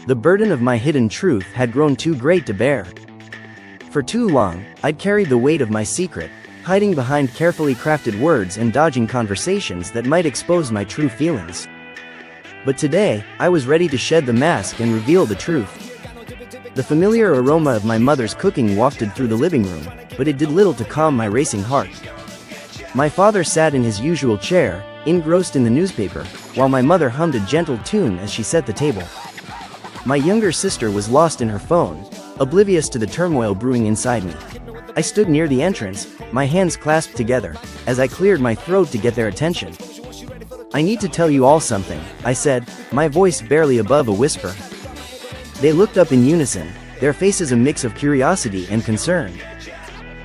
The burden of my hidden truth had grown too great to bear. For too long, I'd carried the weight of my secret, hiding behind carefully crafted words and dodging conversations that might expose my true feelings. But today, I was ready to shed the mask and reveal the truth. The familiar aroma of my mother's cooking wafted through the living room, but it did little to calm my racing heart. My father sat in his usual chair, engrossed in the newspaper, while my mother hummed a gentle tune as she set the table. My younger sister was lost in her phone, oblivious to the turmoil brewing inside me. I stood near the entrance, my hands clasped together, as I cleared my throat to get their attention. "I need to tell you all something," I said, my voice barely above a whisper. They looked up in unison, their faces a mix of curiosity and concern.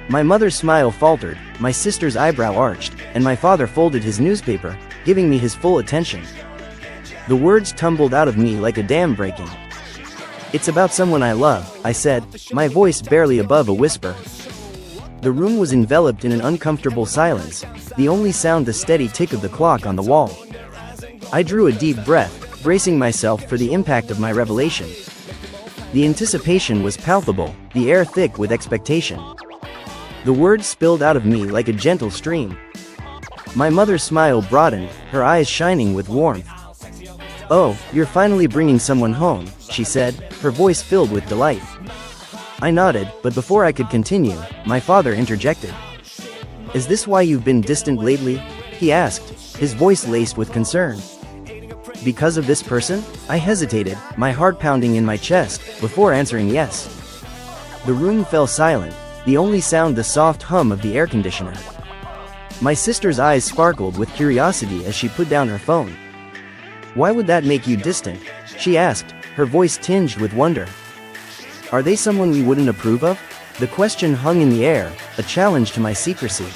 My mother's smile faltered, my sister's eyebrow arched, and my father folded his newspaper, giving me his full attention. The words tumbled out of me like a dam breaking. "It's about someone I love," I said, my voice barely above a whisper. The room was enveloped in an uncomfortable silence, the only sound the steady tick of the clock on the wall. I drew a deep breath, bracing myself for the impact of my revelation. The anticipation was palpable, the air thick with expectation. The words spilled out of me like a gentle stream. My mother's smile broadened, her eyes shining with warmth. "Oh, you're finally bringing someone home," she said, her voice filled with delight. I nodded, but before I could continue, my father interjected. "Is this why you've been distant lately?" he asked, his voice laced with concern. "Because of this person?" I hesitated, my heart pounding in my chest, before answering yes. The room fell silent, the only sound the soft hum of the air conditioner. My sister's eyes sparkled with curiosity as she put down her phone. "Why would that make you distant?" she asked, her voice tinged with wonder. "Are they someone we wouldn't approve of?" The question hung in the air, a challenge to my secrecy.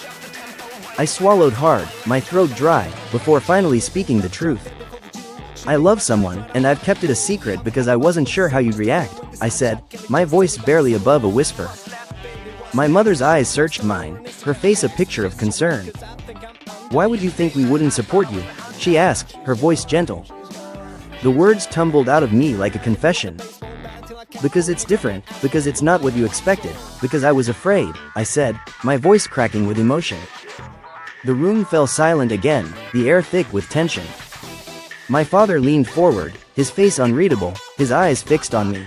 I swallowed hard, my throat dry, before finally speaking the truth. "I love someone, and I've kept it a secret because I wasn't sure how you'd react," I said, my voice barely above a whisper. My mother's eyes searched mine, her face a picture of concern. "Why would you think we wouldn't support you?" she asked, her voice gentle. The words tumbled out of me like a confession. "Because it's different, because it's not what you expected, because I was afraid," I said, my voice cracking with emotion. The room fell silent again, the air thick with tension. My father leaned forward, his face unreadable, his eyes fixed on me.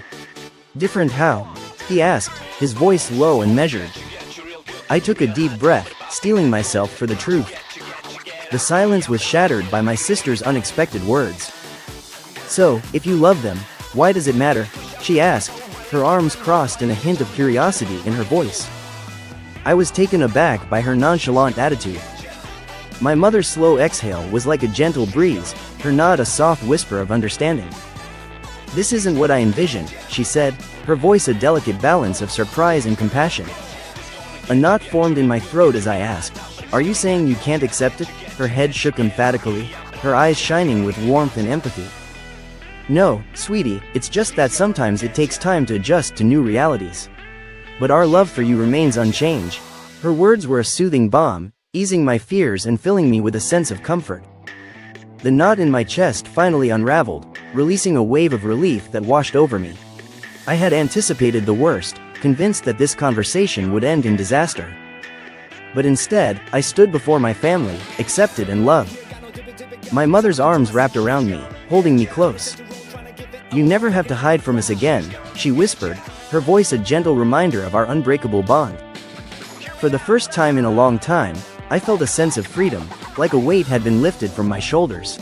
"Different how?" he asked, his voice low and measured. I took a deep breath, steeling myself for the truth. The silence was shattered by my sister's unexpected words. "So, if you love them, why does it matter?" she asked, her arms crossed and a hint of curiosity in her voice. I was taken aback by her nonchalant attitude. My mother's slow exhale was like a gentle breeze, her nod a soft whisper of understanding. "This isn't what I envisioned," she said, her voice a delicate balance of surprise and compassion. A knot formed in my throat as I asked, "Are you saying you can't accept it?" Her head shook emphatically, her eyes shining with warmth and empathy. "No, sweetie, it's just that sometimes it takes time to adjust to new realities. But our love for you remains unchanged." Her words were a soothing balm, easing my fears and filling me with a sense of comfort. The knot in my chest finally unraveled, releasing a wave of relief that washed over me. I had anticipated the worst, convinced that this conversation would end in disaster. But instead, I stood before my family, accepted and loved. My mother's arms wrapped around me, holding me close. "You never have to hide from us again," she whispered, her voice a gentle reminder of our unbreakable bond. For the first time in a long time, I felt a sense of freedom, like a weight had been lifted from my shoulders.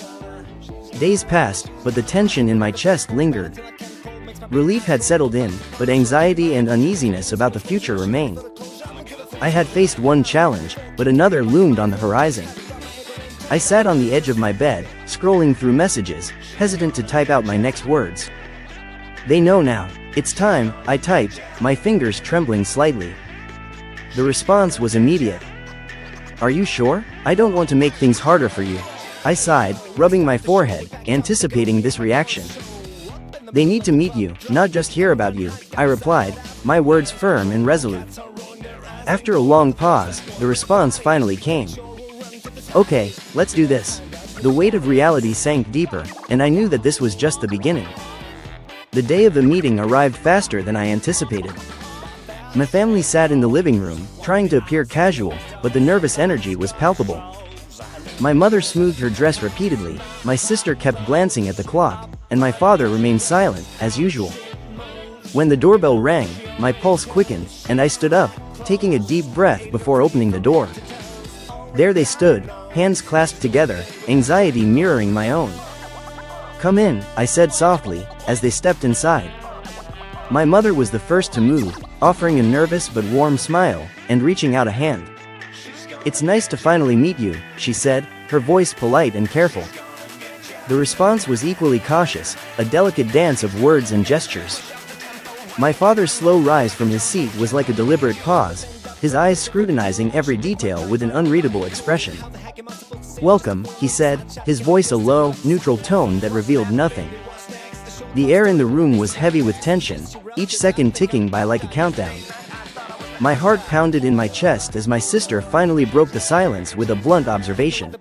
Days passed, but the tension in my chest lingered. Relief had settled in, but anxiety and uneasiness about the future remained. I had faced one challenge, but another loomed on the horizon. I sat on the edge of my bed, scrolling through messages, hesitant to type out my next words. "They know now. It's time," I typed, my fingers trembling slightly. The response was immediate. "Are you sure? I don't want to make things harder for you." I sighed, rubbing my forehead, anticipating this reaction. "They need to meet you, not just hear about you," I replied, my words firm and resolute. After a long pause, the response finally came. "Okay, let's do this." The weight of reality sank deeper, and I knew that this was just the beginning. The day of the meeting arrived faster than I anticipated. My family sat in the living room, trying to appear casual, but the nervous energy was palpable. My mother smoothed her dress repeatedly, my sister kept glancing at the clock, and my father remained silent, as usual. When the doorbell rang, my pulse quickened, and I stood up, taking a deep breath before opening the door. There they stood, hands clasped together, anxiety mirroring my own. "Come in," I said softly, as they stepped inside. My mother was the first to move, offering a nervous but warm smile, and reaching out a hand. "It's nice to finally meet you," she said, her voice polite and careful. The response was equally cautious, a delicate dance of words and gestures. My father's slow rise from his seat was like a deliberate pause, his eyes scrutinizing every detail with an unreadable expression. "Welcome," he said, his voice a low, neutral tone that revealed nothing. The air in the room was heavy with tension, each second ticking by like a countdown. My heart pounded in my chest as my sister finally broke the silence with a blunt observation.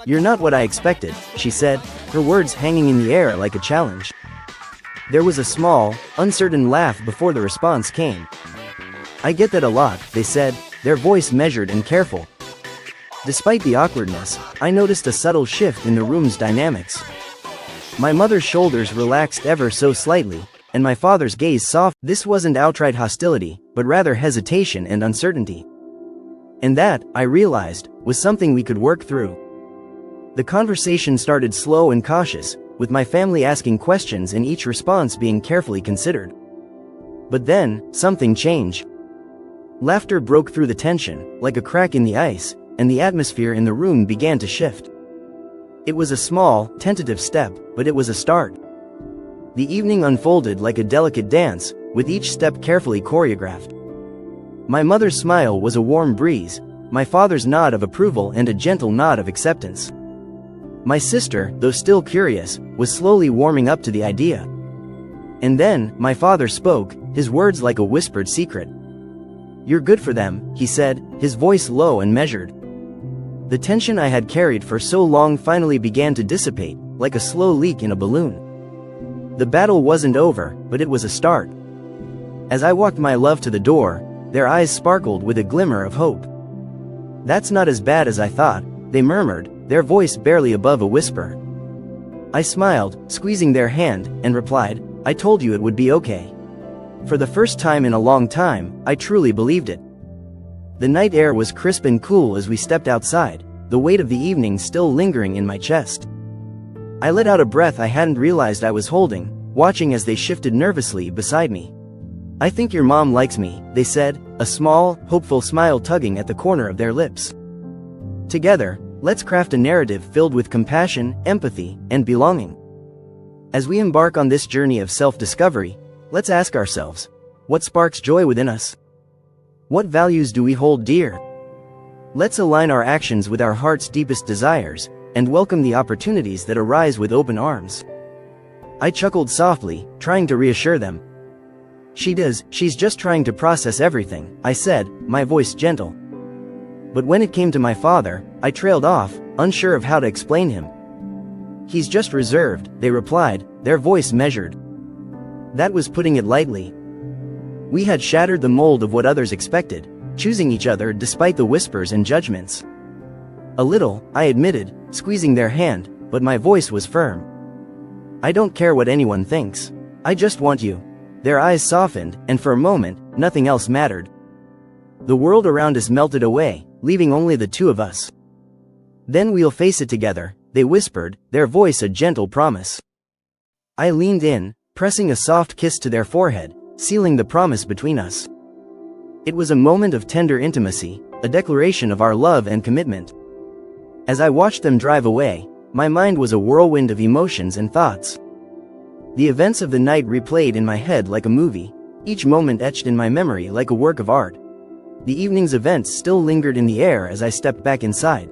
"You're not what I expected," she said, her words hanging in the air like a challenge. There was a small, uncertain laugh before the response came. "I get that a lot," they said, their voice measured and careful. Despite the awkwardness, I noticed a subtle shift in the room's dynamics. My mother's shoulders relaxed ever so slightly, and my father's gaze softened. This wasn't outright hostility, but rather hesitation and uncertainty. And that, I realized, was something we could work through. The conversation started slow and cautious, with my family asking questions and each response being carefully considered. But then, something changed. Laughter broke through the tension, like a crack in the ice, and the atmosphere in the room began to shift. It was a small, tentative step, but it was a start. The evening unfolded like a delicate dance, with each step carefully choreographed. My mother's smile was a warm breeze, my father's nod of approval and a gentle nod of acceptance. My sister, though still curious, was slowly warming up to the idea. And then, my father spoke, his words like a whispered secret. "You're good for them," he said, his voice low and measured. The tension I had carried for so long finally began to dissipate, like a slow leak in a balloon. The battle wasn't over, but it was a start. As I walked my love to the door, their eyes sparkled with a glimmer of hope. "That's not as bad as I thought," they murmured, their voice barely above a whisper. I smiled, squeezing their hand, and replied, "I told you it would be okay." For the first time in a long time, I truly believed it. The night air was crisp and cool as we stepped outside, the weight of the evening still lingering in my chest. I let out a breath I hadn't realized I was holding, watching as they shifted nervously beside me. "I think your mom likes me," they said, a small, hopeful smile tugging at the corner of their lips. Together, let's craft a narrative filled with compassion, empathy, and belonging. As we embark on this journey of self-discovery, let's ask ourselves, what sparks joy within us? What values do we hold dear? Let's align our actions with our heart's deepest desires, and welcome the opportunities that arise with open arms. I chuckled softly, trying to reassure them. She's just trying to process everything," I said, my voice gentle. But when it came to my father, I trailed off, unsure of how to explain him. "He's just reserved," they replied, their voice measured. That was putting it lightly. We had shattered the mold of what others expected, choosing each other despite the whispers and judgments. A little, I admitted, squeezing their hand, but my voice was firm. "I don't care what anyone thinks. I just want you." Their eyes softened, and for a moment, nothing else mattered. The world around us melted away, leaving only the two of us. "Then we'll face it together," they whispered, their voice a gentle promise. I leaned in, pressing a soft kiss to their forehead, sealing the promise between us. It was a moment of tender intimacy, a declaration of our love and commitment. As I watched them drive away, my mind was a whirlwind of emotions and thoughts. The events of the night replayed in my head like a movie, each moment etched in my memory like a work of art. The evening's events still lingered in the air as I stepped back inside.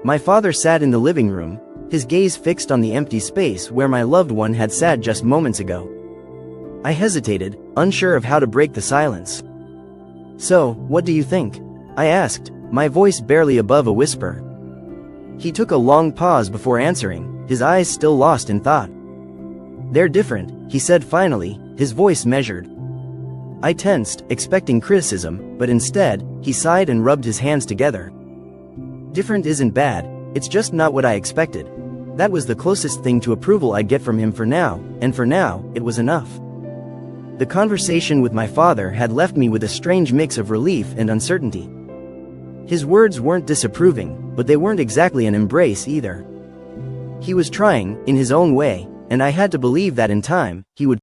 My father sat in the living room, his gaze fixed on the empty space where my loved one had sat just moments ago. I hesitated, unsure of how to break the silence. "So, what do you think?" I asked, my voice barely above a whisper. He took a long pause before answering, his eyes still lost in thought. "They're different," he said finally, his voice measured. I tensed, expecting criticism, but instead, he sighed and rubbed his hands together. "Different isn't bad, it's just not what I expected." That was the closest thing to approval I'd get from him for now, and for now, it was enough. The conversation with my father had left me with a strange mix of relief and uncertainty. His words weren't disapproving, but they weren't exactly an embrace either. He was trying, in his own way, and I had to believe that in time, he would